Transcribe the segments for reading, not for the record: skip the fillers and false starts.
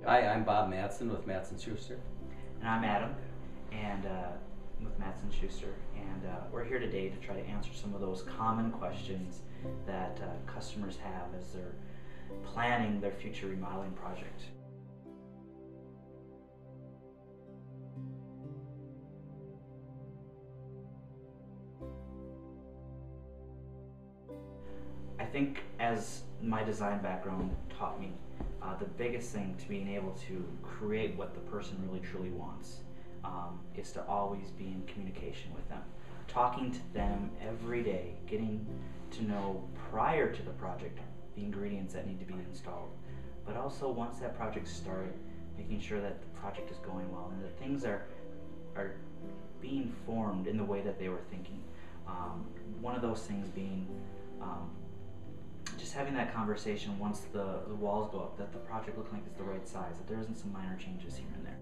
Hi, I'm Bob Mattson with Mattson Schuster. And I'm Adam, and with Mattson Schuster, and we're here today to try to answer some of those common questions that customers have as they're planning their future remodeling project. I think as my design background taught me, the biggest thing to being able to create what the person really truly wants is to always be in communication with them. Talking to them every day, getting to know prior to the project the ingredients that need to be installed, but also once that project started, making sure that the project is going well and that things are being formed in the way that they were thinking. One of those things being just having that conversation once the walls go up, that the project looks like it's the right size, that there isn't some minor changes here and there.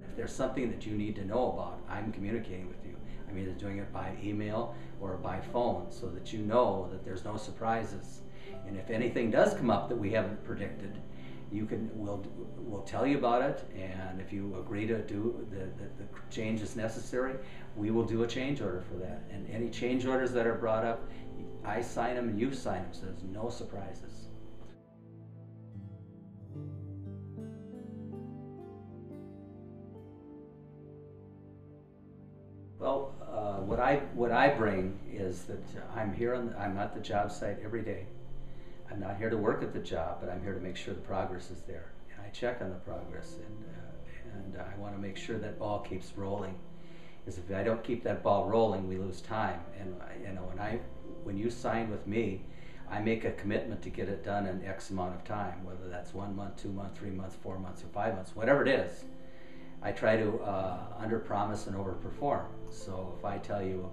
If there's something that you need to know about, I'm communicating with you. I'm either doing it by email or by phone so that you know that there's no surprises. And if anything does come up that we haven't predicted, we'll tell you about it, and if you agree to do the change is necessary, we will do a change order for that. And any change orders that are brought up, I sign them and you sign them, so there's no surprises. Well, what I bring is that I'm at the job site every day. I'm not here to work at the job, but I'm here to make sure the progress is there. And I check on the progress, and I want to make sure that ball keeps rolling. Because if I don't keep that ball rolling, we lose time. And when you sign with me, I make a commitment to get it done in X amount of time, whether that's 1 month, 2 months, 3 months, 4 months, or 5 months, whatever it is. I try to under-promise and over-perform. So if I tell you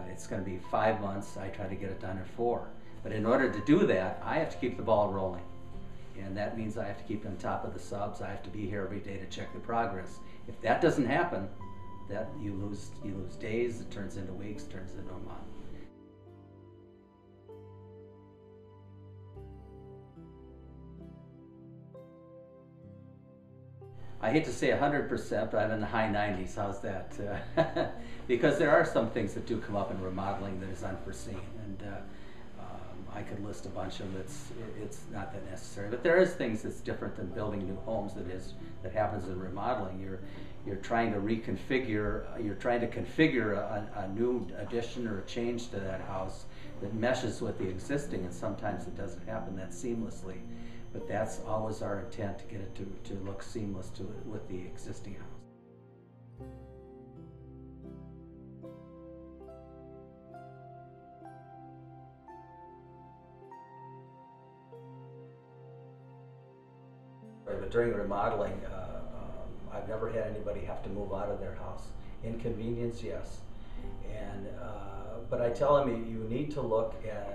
it's going to be 5 months, I try to get it done in 4. But in order to do that, I have to keep the ball rolling. And that means I have to keep on top of the subs. I have to be here every day to check the progress. If that doesn't happen, that you lose days, it turns into weeks, turns into a month. I hate to say 100%, but I'm in the high 90s. How's that? Because there are some things that do come up in remodeling that is unforeseen, and I could list a bunch of them. It's not that necessary, but there is things that's different than building new homes. That happens in remodeling. You're trying to reconfigure. You're trying to configure a new addition or a change to that house that meshes with the existing, and sometimes it doesn't happen that seamlessly. But that's always our intent, to get it to look seamless with the existing house. But during remodeling, I've never had anybody have to move out of their house. Inconvenience, yes. And but I tell them you need to look at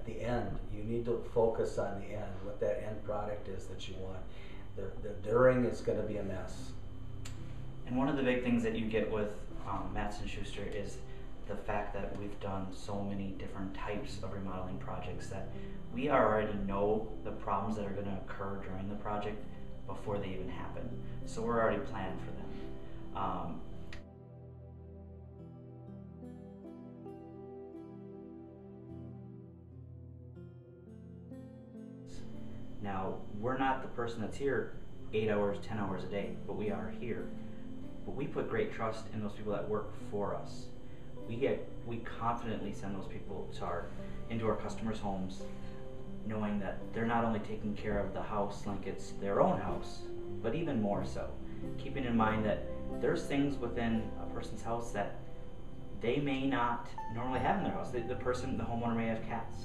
the end. You need to focus on the end, what that end product is that you want. The during is going to be a mess. And one of the big things that you get with Mattson Schuster is the fact that we've done so many different types of remodeling projects that we already know the problems that are going to occur during the project before they even happen. So we're already planning for them. Now, we're not the person that's here 8 hours, 10 hours a day, but we are here. But we put great trust in those people that work for us. We confidently send those people into our customers' homes, knowing that they're not only taking care of the house like it's their own house, but even more so. Keeping in mind that there's things within a person's house that they may not normally have in their house. The homeowner may have cats.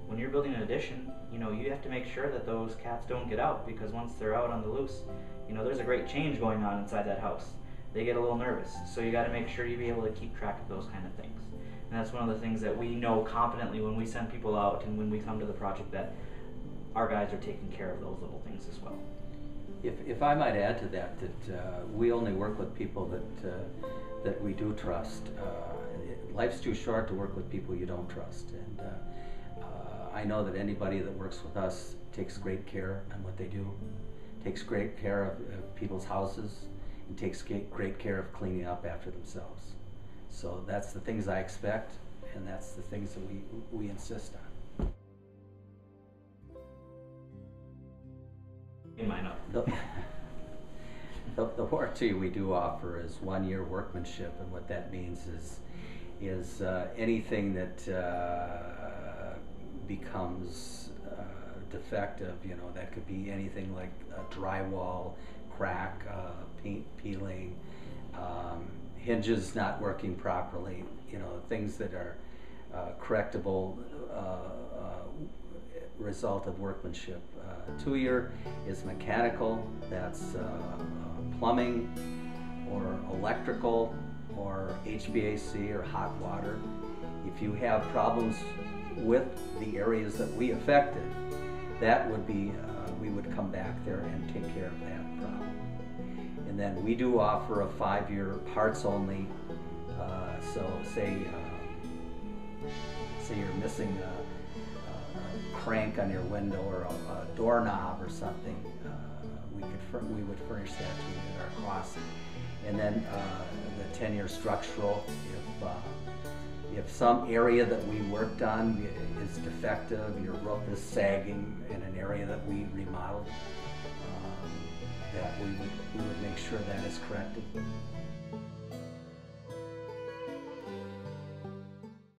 When you're building an addition, you have to make sure that those cats don't get out, because once they're out on the loose, there's a great change going on inside that house. They get a little nervous, so you got to make sure you be able to keep track of those kind of things. And that's one of the things that we know confidently when we send people out and when we come to the project, that our guys are taking care of those little things as well. If I might add to that, we only work with people that we do trust. Life's too short to work with people you don't trust, and I know that anybody that works with us takes great care on what they do, takes great care of people's houses, and takes great care of cleaning up after themselves. So that's the things I expect, and that's the things that we insist on. In mine up. The warranty we do offer is 1 year workmanship, and what that means is anything that becomes defective, you know, that could be anything like a drywall crack, paint peeling, hinges not working properly, you know, things that are correctable result of workmanship. 2 year is mechanical, that's plumbing or electrical or HVAC or hot water. If you have problems with the areas that we affected, that would be, we would come back there and take care of that problem. And then we do offer a 5 year parts only, so say you're missing a crank on your window or a doorknob or something, we would furnish that to you at our cost. And then the 10-year structural, if some area that we worked on is defective, your roof is sagging in an area that we remodeled, that we would make sure that is corrected.